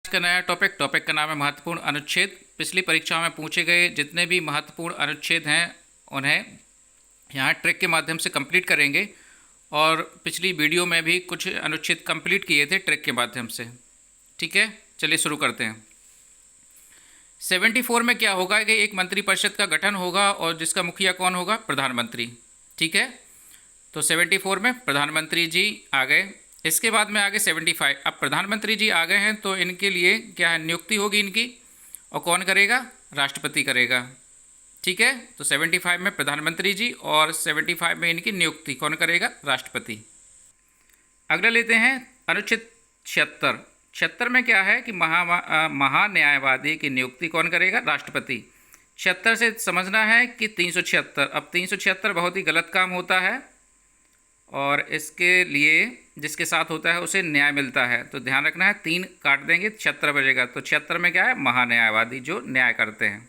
का नया टॉपिक का नाम है महत्वपूर्ण अनुच्छेद। पिछली परीक्षा में पूछे गए जितने भी महत्वपूर्ण अनुच्छेद हैं उन्हें यहाँ ट्रिक के माध्यम से कंप्लीट करेंगे। और पिछली वीडियो में भी कुछ अनुच्छेद कंप्लीट किए थे ट्रिक के माध्यम से। ठीक है, चलिए शुरू करते हैं। 74 में क्या होगा कि एक मंत्रिपरिषद का गठन होगा और जिसका मुखिया कौन होगा? प्रधानमंत्री। ठीक है, तो 74 में प्रधानमंत्री जी आ गए। इसके बाद में आगे 75। अब प्रधानमंत्री जी आ गए हैं तो इनके लिए क्या है? नियुक्ति होगी इनकी, और कौन करेगा? राष्ट्रपति करेगा। ठीक है, तो 75 में प्रधानमंत्री जी और 75 में इनकी नियुक्ति कौन करेगा? राष्ट्रपति। अगला लेते हैं अनुच्छेद 76। 76 में क्या है कि महान्यायवादी की नियुक्ति कौन करेगा? राष्ट्रपति। 76 से समझना है कि 376। अब 376 बहुत ही गलत काम होता है और इसके लिए जिसके साथ होता है उसे न्याय मिलता है, तो ध्यान रखना है। 3 काट देंगे 76 बजेगा। तो 76 में क्या है? महान्यायवादी जो न्याय करते हैं।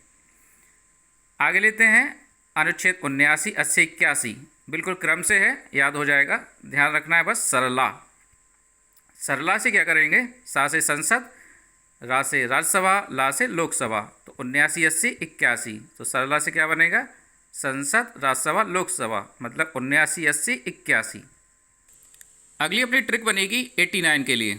आगे लेते हैं अनुच्छेद 79, 80, 81। बिल्कुल क्रम से है, याद हो जाएगा। ध्यान रखना है बस। सरला, सरला से क्या करेंगे? सा से संसद, रा से राज्यसभा, ला से लोकसभा। तो 79, 80, 81। तो सरला से क्या बनेगा? संसद, राज्यसभा, लोकसभा, मतलब 79, 80, 81। अगली अपनी ट्रिक बनेगी 89 के लिए।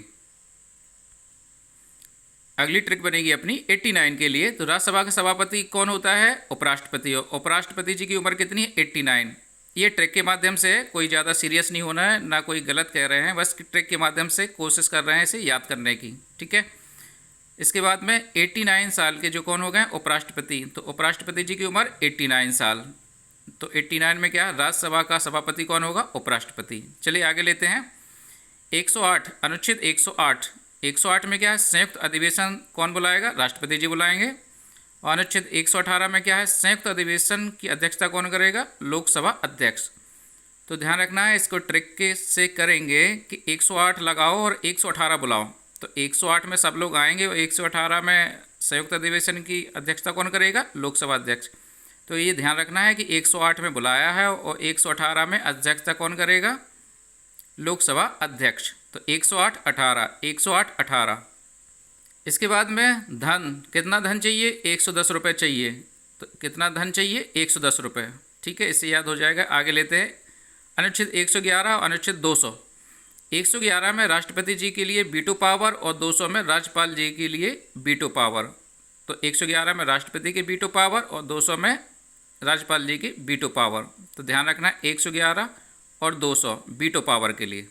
अगली ट्रिक बनेगी अपनी 89 के लिए। तो राज्यसभा का सभापति कौन होता है? उपराष्ट्रपति। उपराष्ट्रपति जी की उम्र कितनी है? 89। ये ट्रिक के माध्यम से, कोई ज़्यादा सीरियस नहीं होना है, ना कोई गलत कह रहे हैं, बस ट्रिक के माध्यम से कोशिश कर रहे हैं इसे याद करने की। ठीक है, इसके बाद में 89 साल के जो कौन हो गए? उपराष्ट्रपति। तो उपराष्ट्रपति जी की उम्र 89 साल। तो 89 में क्या? राज्यसभा का सभापति कौन होगा? उपराष्ट्रपति। चलिए आगे लेते हैं 108, अनुच्छेद 108। 108 में क्या है? संयुक्त अधिवेशन कौन बुलाएगा? राष्ट्रपति जी बुलाएंगे। और अनुच्छेद 118 में क्या है? संयुक्त अधिवेशन की अध्यक्षता कौन करेगा? लोकसभा अध्यक्ष। तो ध्यान रखना है, इसको ट्रिक के से करेंगे कि 108 लगाओ और 118 बुलाओ। तो 108 में सब लोग आएंगे और 118 में संयुक्त अधिवेशन की अध्यक्षता कौन करेगा? लोकसभा अध्यक्ष। तो ये ध्यान रखना है कि 108 में बुलाया है और 118 में अध्यक्षता कौन करेगा? लोकसभा अध्यक्ष। तो 108, 18, 108, 18। इसके बाद में धन, कितना धन चाहिए? 110 रुपये चाहिए। तो कितना धन चाहिए? 110 रुपये। ठीक है, इससे याद हो जाएगा। आगे लेते हैं अनुच्छेद 111 और अनुच्छेद 200। 111 में राष्ट्रपति जी के लिए वीटो पावर और 200 में राज्यपाल जी के लिए वीटो पावर। तो 111 में राष्ट्रपति की वीटो पावर और 200 में राज्यपाल जी की वीटो पावर। तो ध्यान रखना है 111 और 200 वीटो पावर के लिए।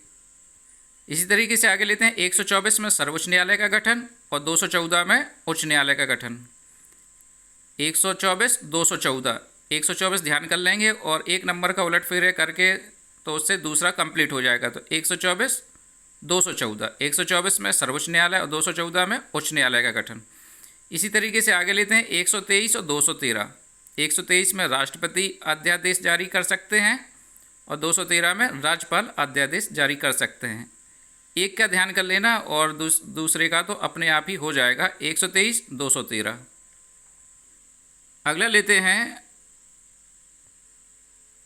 इसी तरीके से आगे लेते हैं 124 में सर्वोच्च न्यायालय का गठन और 214 में उच्च न्यायालय का गठन। 124, 214। 124 ध्यान कर लेंगे और एक नंबर का उलट फेर करके तो उससे दूसरा कंप्लीट हो जाएगा। तो 124, 214। 124 में सर्वोच्च न्यायालय और 214 में उच्च न्यायालय का गठन। इसी तरीके से आगे लेते हैं 123 और 213। 123 में राष्ट्रपति अध्यादेश जारी कर सकते हैं और 213 में राज्यपाल अध्यादेश जारी कर सकते हैं। एक का ध्यान कर लेना और दूसरे का तो अपने आप ही हो जाएगा। 123, 213। अगला लेते हैं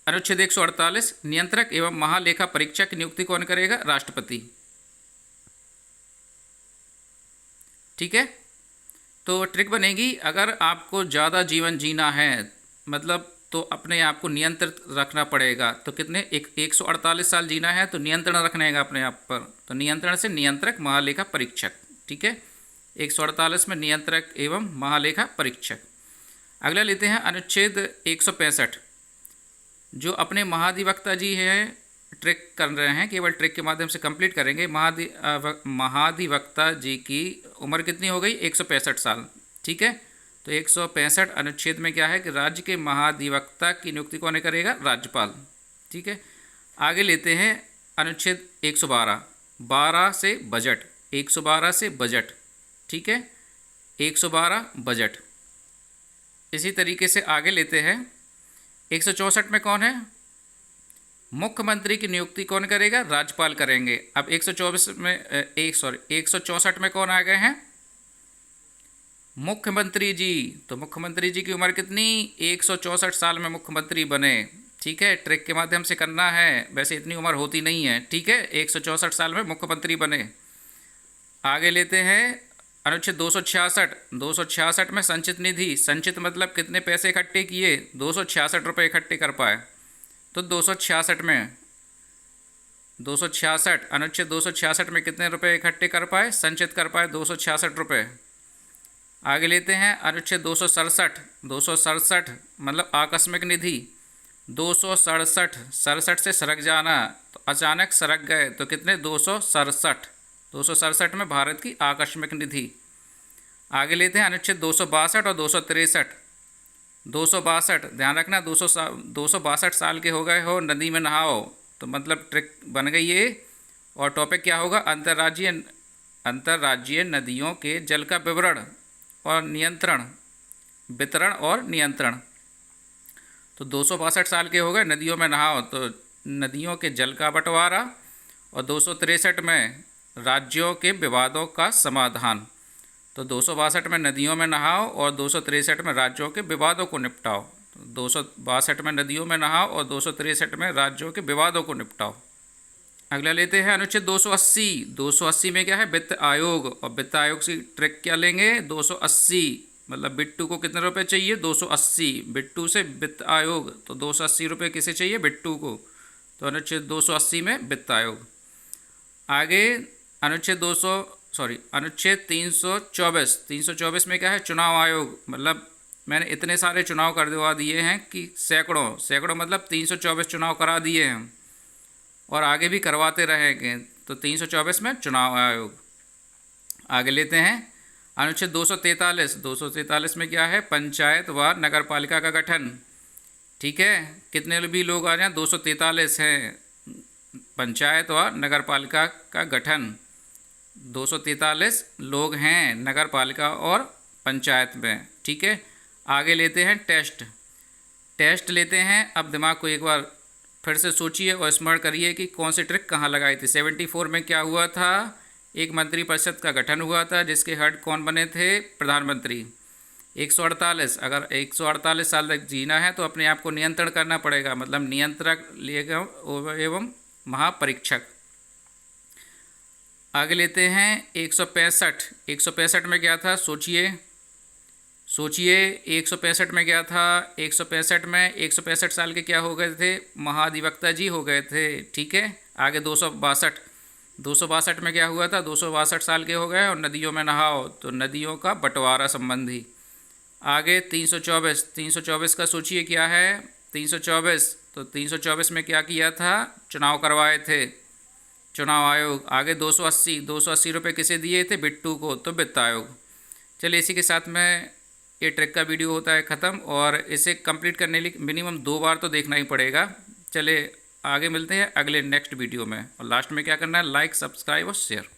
अनुच्छेद 148, नियंत्रक एवं महालेखा परीक्षक की नियुक्ति कौन करेगा? राष्ट्रपति। ठीक है, तो ट्रिक बनेगी, अगर आपको ज़्यादा जीवन जीना है, मतलब तो अपने आप को नियंत्रित रखना पड़ेगा। तो कितने? 148 साल जीना है तो नियंत्रण रखना है अपने आप पर। तो नियंत्रण से नियंत्रक, महालेखा परीक्षक। ठीक है, 148 में नियंत्रक एवं महालेखा परीक्षक। अगला लेते हैं अनुच्छेद 165। जो अपने महाधिवक्ता जी हैं, ट्रिक कर रहे हैं, केवल ट्रिक के माध्यम से कंप्लीट करेंगे। महाधिवक्ता जी की उम्र कितनी हो गई? 165 साल। ठीक है, तो 165 अनुच्छेद में क्या है कि राज्य के महाधिवक्ता की नियुक्ति कौन करेगा? राज्यपाल। ठीक है, आगे लेते हैं अनुच्छेद 112, 12 से बजट। 112 से बजट। ठीक है, 112 बजट। इसी तरीके से आगे लेते हैं 164 में कौन है? मुख्यमंत्री की नियुक्ति कौन करेगा? राज्यपाल करेंगे। अब 164 में कौन आ गए हैं? मुख्यमंत्री जी। तो मुख्यमंत्री जी की उम्र कितनी? 164 साल में मुख्यमंत्री बने। ठीक है, ट्रिक के माध्यम से करना है, वैसे इतनी उम्र होती नहीं है। ठीक है, 164 साल में मुख्यमंत्री बने। आगे लेते हैं अनुच्छेद 266 में संचित निधि, संचित मतलब कितने पैसे इकट्ठे किए, 266 रुपये इकट्ठे कर पाए। तो 266 में 266 अनुच्छेद 266 में कितने रुपए इकट्ठे कर पाए, संचित कर पाए 266 रुपये। आगे लेते हैं अनुच्छेद 267 मतलब आकस्मिक निधि, 267 से सरक जाना, तो अचानक सरक गए तो कितने 267 में भारत की आकस्मिक निधि। आगे लेते हैं अनुच्छेद 262 और 263। 262 ध्यान रखना, 262 साल के हो गए हो, नदी में नहाओ, तो मतलब ट्रिक बन गई ये। और टॉपिक क्या होगा, अंतर्राज्यीय नदियों के जल का विवरण और नियंत्रण, वितरण और नियंत्रण। तो 262 साल के हो गए, नदियों में नहाओ, तो नदियों के जल का बंटवारा। और 263 में राज्यों के विवादों का समाधान। तो 262 में नदियों में नहाओ और 263 में राज्यों के विवादों को निपटाओ। तो 262 में नदियों में नहाओ और 263 में राज्यों के विवादों को निपटाओ। अगला लेते हैं अनुच्छेद 280 में क्या है, वित्त आयोग। और वित्त आयोग की ट्रिक क्या लेंगे, 280 मतलब बिट्टू को कितने रुपए चाहिए, 280। बिट्टू से वित्त आयोग, तो 280 रुपये किसे चाहिए, बिट्टू को। तो अनुच्छेद 280 में वित्त आयोग। आगे अनुच्छेद 324 में क्या है, चुनाव आयोग। मतलब मैंने इतने सारे चुनाव करवा दिए हैं कि सैकड़ों मतलब 324 चुनाव करा दिए हैं और आगे भी करवाते रहेंगे। तो 324 में चुनाव आयोग। आगे लेते हैं अनुच्छेद 243 में क्या है, पंचायत व नगर पालिका का गठन। ठीक है, कितने भी लोग आ जाएं, 243 हैं। पंचायत व नगर पालिका का गठन, 243 लोग हैं नगर पालिका और पंचायत में। ठीक है, आगे लेते हैं टेस्ट लेते हैं। अब दिमाग को एक बार फिर से सोचिए और स्मरण करिए कि कौन सी ट्रिक कहाँ लगाई थी। 74 में क्या हुआ था, एक मंत्रिपरिषद का गठन हुआ था जिसके हेड कौन बने थे, प्रधानमंत्री। 148 अगर 148 साल तक जीना है तो अपने आप को नियंत्रण करना पड़ेगा, मतलब नियंत्रक एवं महापरीक्षक। आगे लेते हैं 165 में क्या था, सोचिए 165 में क्या था। 165 साल के क्या हो गए थे, महाधिवक्ता जी हो गए थे। ठीक है, आगे 262 में क्या हुआ था, 262 साल के हो गए और नदियों में नहाओ, तो नदियों का बंटवारा संबंधी। आगे 324 का सोचिए क्या है, 324 तो 324 में क्या किया था, चुनाव करवाए थे, चुनाव आयोग। आगे 280 रुपये किसे दिए थे, बिट्टू को, तो वित्त आयोग। चलिए इसी के साथ में ये ट्रिक का वीडियो होता है ख़त्म, और इसे कंप्लीट करने के लिए मिनिमम 2 बार तो देखना ही पड़ेगा। चलिए आगे मिलते हैं अगले नेक्स्ट वीडियो में, और लास्ट में क्या करना है, लाइक, सब्सक्राइब और शेयर।